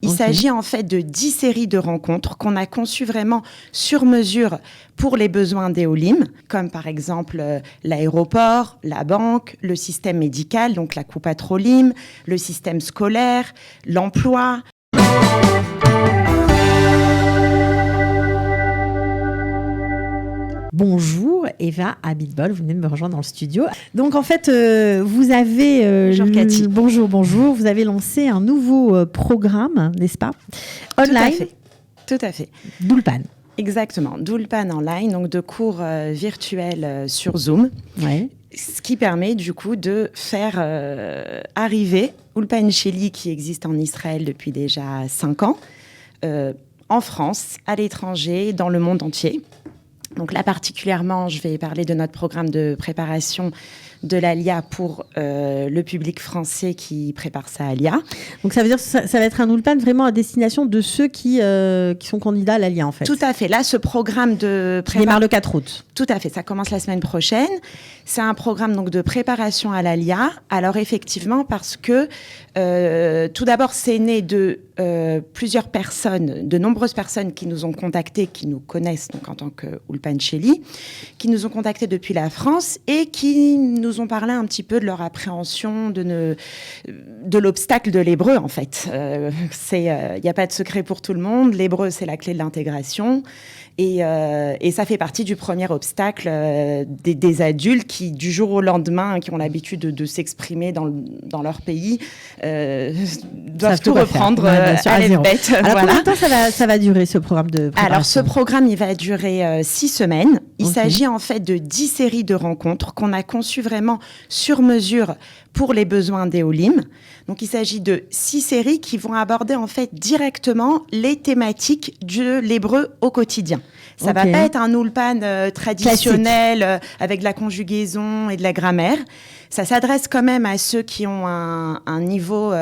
Il s'agit en fait de 10 séries de rencontres qu'on a conçues vraiment sur mesure pour les besoins d'Eolim, comme par exemple l'aéroport, la banque, le système médical, donc la Coupa Trolim, le système scolaire, l'emploi. Bonjour Eva Abitbol, vous venez de me rejoindre dans le studio. Donc en fait, vous avez... Bonjour Cathy. Bonjour. Vous avez lancé un nouveau programme, n'est-ce pas? Online. Tout à fait. d'Ulpan. Exactement, d'Ulpan online, donc de cours virtuels sur Zoom. Ouais. Ce qui permet du coup de faire arriver Ulpan Sheli, qui existe en Israël depuis déjà 5 ans, en France, à l'étranger, dans le monde entier. Donc là, particulièrement, je vais parler de notre programme de préparation de l'ALIA pour le public français qui prépare sa ALIA. Donc ça veut dire que ça va être un Ulpan vraiment à destination de ceux qui sont candidats à l'ALIA en fait. Tout à fait. Là, ce programme de préparation... démarre le 4 août. Tout à fait. Ça commence la semaine prochaine. C'est un programme donc de préparation à l'ALIA. Alors effectivement, parce que tout d'abord, c'est né de plusieurs personnes, de nombreuses personnes qui nous ont contactés, qui nous connaissent donc en tant que Ulpan Sheli, qui nous ont contactés depuis la France et qui nous ont parlé un petit peu de leur appréhension de l'obstacle de l'hébreu, en fait. Il n'y a pas de secret pour tout le monde. L'hébreu, c'est la clé de l'intégration. Et ça fait partie du premier obstacle des adultes qui, du jour au lendemain, qui ont l'habitude de s'exprimer dans leur pays, doivent tout reprendre à l'alphabet. Alors, combien de temps ça va durer, ce programme de préparation? Alors, ce programme, il va durer 6 semaines. Il s'agit en fait de 10 séries de rencontres qu'on a conçues vraiment sur mesure pour les besoins d'Eolim. Donc, il s'agit de 6 séries qui vont aborder en fait directement les thématiques de l'hébreu au quotidien. Ça va pas être un Ulpan traditionnel avec de la conjugaison et de la grammaire. Ça s'adresse quand même à ceux qui ont un niveau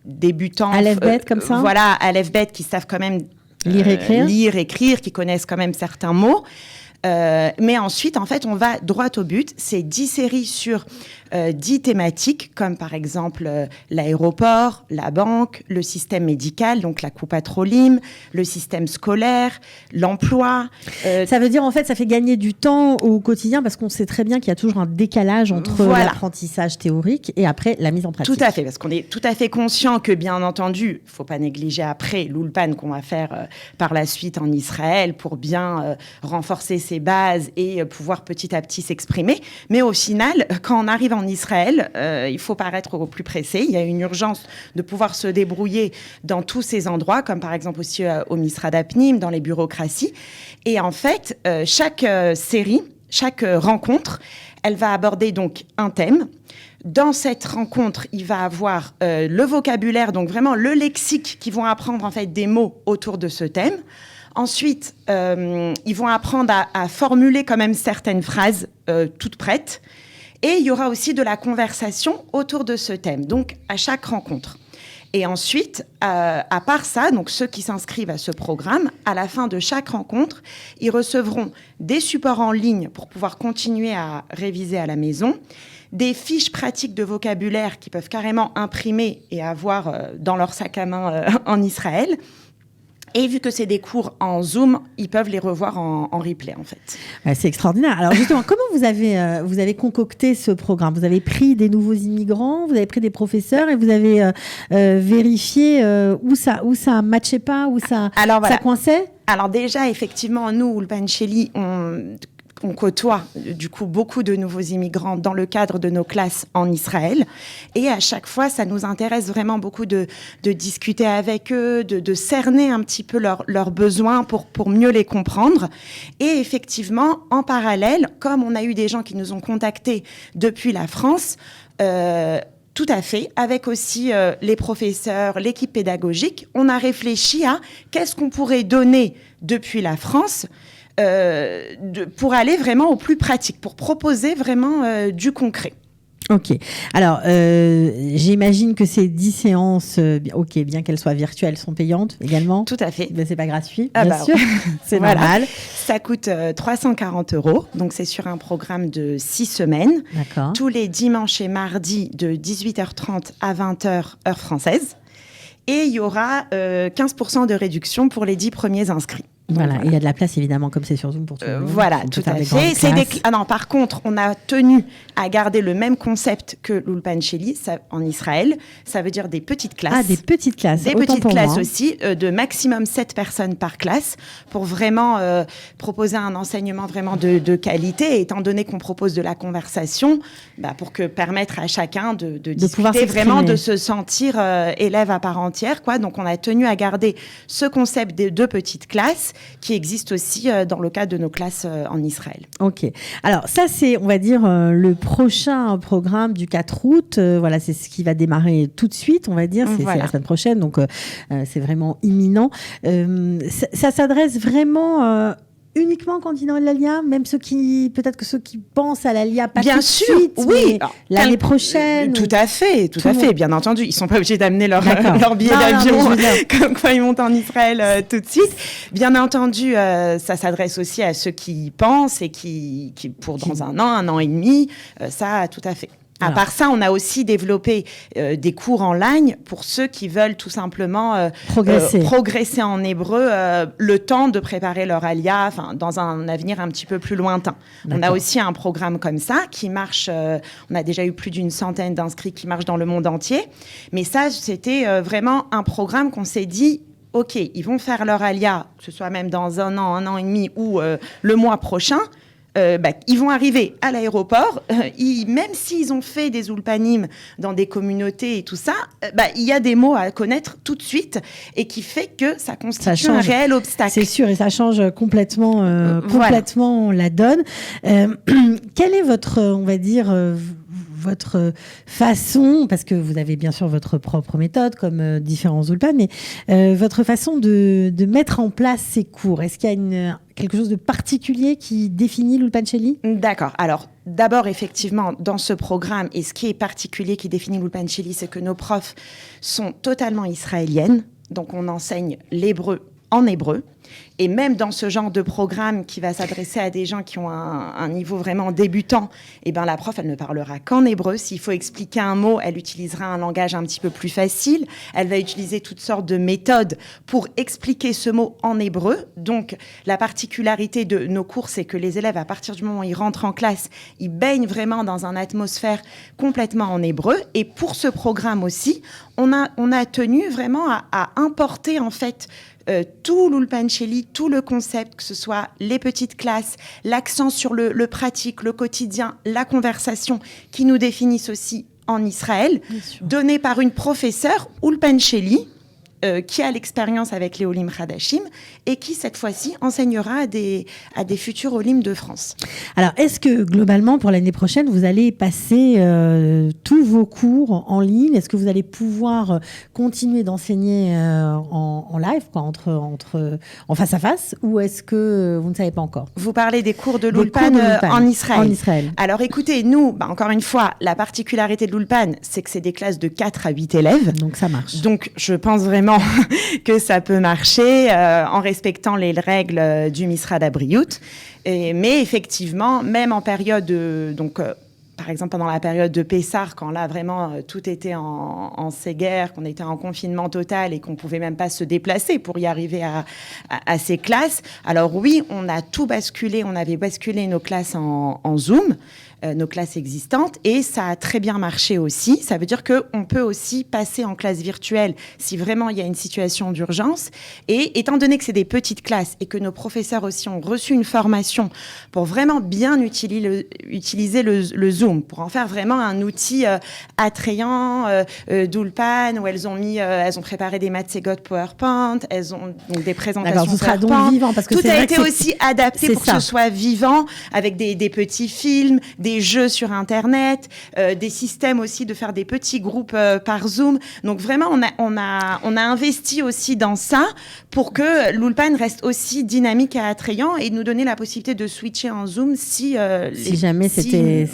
débutant. Aleph-Bet comme ça. Voilà, Aleph-Bet, qui savent quand même lire, écrire, qui connaissent quand même certains mots. Mais ensuite, en fait, on va droit au but. C'est 10 séries sur 10 thématiques, comme par exemple l'aéroport, la banque, le système médical, donc la Coupa Trolim, le système scolaire, l'emploi. Ça veut dire, en fait, ça fait gagner du temps au quotidien, parce qu'on sait très bien qu'il y a toujours un décalage entre l'apprentissage théorique et après la mise en pratique. Tout à fait, parce qu'on est tout à fait conscient que, bien entendu, il ne faut pas négliger après l'Ulpan qu'on va faire par la suite en Israël pour bien renforcer ses bases et pouvoir petit à petit s'exprimer. Mais au final, quand on arrive en Israël, il faut paraître au plus pressé. Il y a une urgence de pouvoir se débrouiller dans tous ces endroits, comme par exemple aussi au Misrad Apnim, dans les bureaucraties. Et en fait, chaque série, chaque rencontre, elle va aborder donc un thème. Dans cette rencontre, il va avoir le vocabulaire, donc vraiment le lexique, qui vont apprendre en fait des mots autour de ce thème. Ensuite, ils vont apprendre à formuler quand même certaines phrases toutes prêtes. Et il y aura aussi de la conversation autour de ce thème, donc à chaque rencontre. Et ensuite, à part ça, donc ceux qui s'inscrivent à ce programme, à la fin de chaque rencontre, ils recevront des supports en ligne pour pouvoir continuer à réviser à la maison, des fiches pratiques de vocabulaire qu'ils peuvent carrément imprimer et avoir dans leur sac à main en Israël. Et vu que c'est des cours en Zoom, ils peuvent les revoir en replay, en fait. C'est extraordinaire. Alors justement, comment vous avez concocté ce programme? Vous avez pris des nouveaux immigrants, vous avez pris des professeurs et vous avez vérifié où ça matchait pas, où ça coinçait? Alors déjà, effectivement, nous, Ulpan Sheli, on côtoie du coup beaucoup de nouveaux immigrants dans le cadre de nos classes en Israël. Et à chaque fois, ça nous intéresse vraiment beaucoup de discuter avec eux, de cerner un petit peu leurs besoins pour mieux les comprendre. Et effectivement, en parallèle, comme on a eu des gens qui nous ont contactés depuis la France, tout à fait, avec aussi les professeurs, l'équipe pédagogique, on a réfléchi à qu'est-ce qu'on pourrait donner depuis la France pour aller vraiment au plus pratique, pour proposer vraiment du concret. Ok. Alors, j'imagine que ces 10 séances, bien qu'elles soient virtuelles, sont payantes également. Tout à fait. Ben, c'est pas gratuit, bien sûr. C'est normal. Ça coûte 340 €. Donc, c'est sur un programme de 6 semaines. D'accord. Tous les dimanches et mardis de 18h30 à 20h, heure française. et il y aura 15% de réduction pour les 10 premiers inscrits. Voilà, il y a de la place évidemment comme c'est sur Zoom pour tout le monde. Voilà, tout à fait. Non, par contre, on a tenu à garder le même concept que l'Ulpan Sheli en Israël. Ça veut dire des petites classes. Ah, des petites classes. Des petites classes aussi, de maximum 7 personnes par classe, pour vraiment proposer un enseignement vraiment de qualité. Et étant donné qu'on propose de la conversation, pour permettre à chacun de discuter, vraiment de se sentir élève à part entière, quoi. Donc, on a tenu à garder ce concept des 2 petites classes, qui existe aussi dans le cadre de nos classes en Israël. Ok. Alors ça, c'est, on va dire, le prochain programme du 4 août. Voilà, c'est ce qui va démarrer tout de suite, on va dire. C'est la semaine prochaine, donc c'est vraiment imminent. Ça s'adresse vraiment... uniquement aux candidats de l'ALIA, même peut-être que ceux qui pensent à l'ALIA pas bien tout sûr, de suite, oui, l'année prochaine. Tout à fait, bien entendu. Ils sont pas obligés d'amener leur billet d'avion comme quand ils montent en Israël tout de suite. Bien entendu, ça s'adresse aussi à ceux qui pensent et qui dans un an et demi, ça tout à fait. À part ça, on a aussi développé des cours en ligne pour ceux qui veulent tout simplement progresser en hébreu, le temps de préparer leur alia, dans un avenir un petit peu plus lointain. D'accord. On a aussi un programme comme ça qui marche, on a déjà eu plus d'une centaine d'inscrits qui marchent dans le monde entier. Mais ça, c'était vraiment un programme qu'on s'est dit, OK, ils vont faire leur alia, que ce soit même dans un an et demi ou le mois prochain. Ils vont arriver à l'aéroport, même s'ils ont fait des ulpanim dans des communautés et tout ça, il y a des mots à connaître tout de suite et qui fait que ça constitue un réel obstacle. C'est sûr, et ça change complètement la donne. Quelle est votre, on va dire... votre façon, parce que vous avez bien sûr votre propre méthode comme différents Ulpan, mais votre façon de mettre en place ces cours, est-ce qu'il y a quelque chose de particulier qui définit l'Ulpan Sheli ? D'accord. Alors, d'abord, effectivement, dans ce programme, et ce qui est particulier qui définit l'Ulpan Sheli, c'est que nos profs sont totalement israéliennes, donc on enseigne l'hébreu en hébreu. Et même dans ce genre de programme qui va s'adresser à des gens qui ont un niveau vraiment débutant, la prof, elle ne parlera qu'en hébreu. S'il faut expliquer un mot, elle utilisera un langage un petit peu plus facile. Elle va utiliser toutes sortes de méthodes pour expliquer ce mot en hébreu. Donc, la particularité de nos cours, c'est que les élèves, à partir du moment où ils rentrent en classe, ils baignent vraiment dans une atmosphère complètement en hébreu. Et pour ce programme aussi, on a tenu vraiment à importer, en fait, tout l'Ulpan Sheli, tout le concept, que ce soit les petites classes, l'accent sur le pratique, le quotidien, la conversation, qui nous définissent aussi en Israël, donné par une professeure Ulpan Sheli, qui a l'expérience avec les Olim Hadashim et qui, cette fois-ci, enseignera à des futurs Olim de France. Alors, est-ce que, globalement, pour l'année prochaine, vous allez passer tous vos cours en ligne ? Est-ce que vous allez pouvoir continuer d'enseigner en live, en face-à-face, ou est-ce que vous ne savez pas encore ? Vous parlez des cours de l'Ulpan en Israël. En Israël. Alors, écoutez, nous, encore une fois, la particularité de l'Ulpan, c'est que c'est des classes de 4 à 8 élèves. Donc, ça marche. Donc, je pense vraiment que ça peut marcher en respectant les règles du Misrad Abriout. Mais effectivement, même en période par exemple, pendant la période de Pessah, quand là, vraiment, tout était en séguerre, qu'on était en confinement total et qu'on ne pouvait même pas se déplacer pour y arriver à ces classes. Alors oui, on a tout basculé. On avait basculé nos classes en Zoom, nos classes existantes, et ça a très bien marché aussi. Ça veut dire qu'on peut aussi passer en classe virtuelle si vraiment il y a une situation d'urgence. Et étant donné que c'est des petites classes et que nos professeurs aussi ont reçu une formation pour vraiment bien utiliser le Zoom, pour en faire vraiment un outil attrayant d'Ulpan, où elles ont préparé des matsegot PowerPoint, elles ont donc des présentations PowerPoint. Ce sera donc vivant, parce que tout a été aussi adapté pour que ce soit vivant, avec des petits films, des jeux sur Internet, des systèmes aussi de faire des petits groupes par Zoom. Donc vraiment, on a investi aussi dans ça pour que l'Ulpan reste aussi dynamique et attrayant et nous donner la possibilité de switcher en Zoom si jamais c'était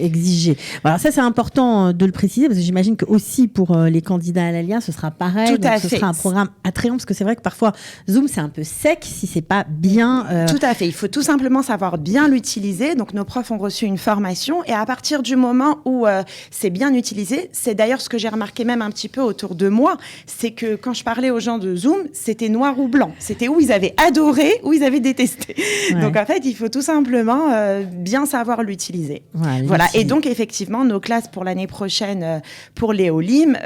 exigé. Alors ça, c'est important de le préciser, parce que j'imagine que aussi pour les candidats à l'ALIA, ce sera pareil. Tout à fait. Ce sera un programme attrayant, parce que c'est vrai que parfois Zoom, c'est un peu sec si c'est pas bien. Tout à fait. Il faut tout simplement savoir bien l'utiliser. Donc nos profs ont reçu reçu une formation. Et à partir du moment où c'est bien utilisé, c'est d'ailleurs ce que j'ai remarqué même un petit peu autour de moi, c'est que quand je parlais aux gens de Zoom, c'était noir ou blanc. C'était où ils avaient adoré, où ils avaient détesté. Ouais. Donc en fait, il faut tout simplement bien savoir l'utiliser. Ouais, voilà. Et donc effectivement, nos classes pour l'année prochaine, pour les OLIM,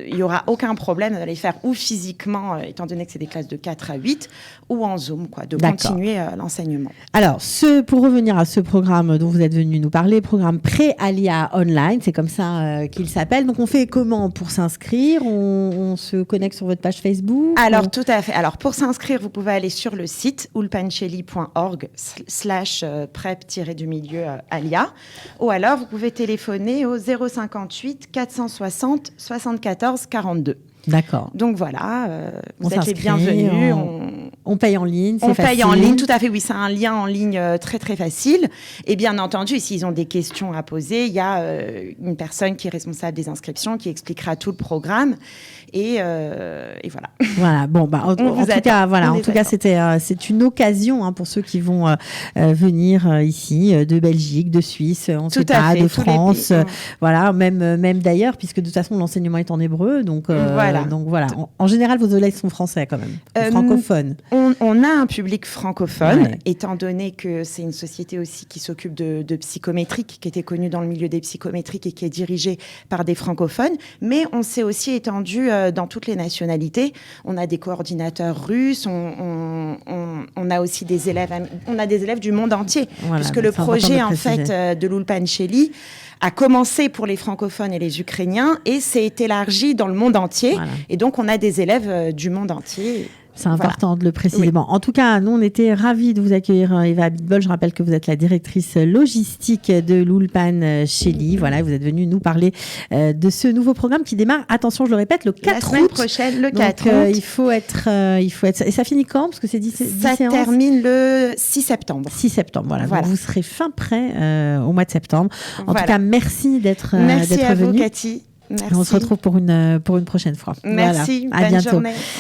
il n'y aura aucun problème de les faire ou physiquement, étant donné que c'est des classes de 4 à 8, ou en Zoom, quoi, de continuer l'enseignement. Alors, pour revenir à ce programme dont vous êtes venu nous parler, programme Pré-Alia Online, c'est comme ça qu'il s'appelle. Donc, on fait comment pour s'inscrire? On se connecte sur votre page Facebook? Alors, tout à fait. Alors, pour s'inscrire, vous pouvez aller sur le site ulpancheli.org/prep-alia, ou alors vous pouvez téléphoner au 058 460 74 42. D'accord. Donc voilà, vous êtes les bienvenus. On paye en ligne, c'est facile. On paye en ligne, tout à fait, oui, c'est un lien en ligne très très facile. Et bien entendu, s'ils ont des questions à poser, il y a une personne qui est responsable des inscriptions qui expliquera tout le programme. Et voilà. Voilà. Bon, en tout cas, c'est une occasion pour ceux qui vont venir ici de Belgique, de Suisse, on ne sait pas, de France, voilà, même d'ailleurs, puisque de toute façon l'enseignement est en hébreu, donc voilà. Donc voilà. En général, vos élèves sont français quand même, francophones. On a un public francophone, étant donné que c'est une société aussi qui s'occupe de psychométrique, qui était connue dans le milieu des psychométriques et qui est dirigée par des francophones, mais on s'est aussi étendu dans toutes les nationalités. On a des coordinateurs russes, on a aussi des élèves, du monde entier, puisque le projet en fait de l'Ulpan Sheli a commencé pour les francophones et les Ukrainiens et s'est élargi dans le monde entier. Voilà. Et donc, on a des élèves du monde entier. C'est important de le préciser. Oui. En tout cas, nous, on était ravis de vous accueillir, Eva Abitbol. Je rappelle que vous êtes la directrice logistique de l'Ulpan Sheli. Voilà, vous êtes venue nous parler de ce nouveau programme qui démarre, attention, je le répète, le 4 août. La semaine prochaine, le 4 août. Il faut être... Et ça finit quand? Parce que c'est 10 séances. Ça termine le 6 septembre. 6 septembre, voilà. Donc, vous serez fin prêt au mois de septembre. En tout cas, merci d'être venue. Merci à vous, Cathy. Merci. On se retrouve pour une prochaine fois. Merci. Voilà. À bientôt. Journée.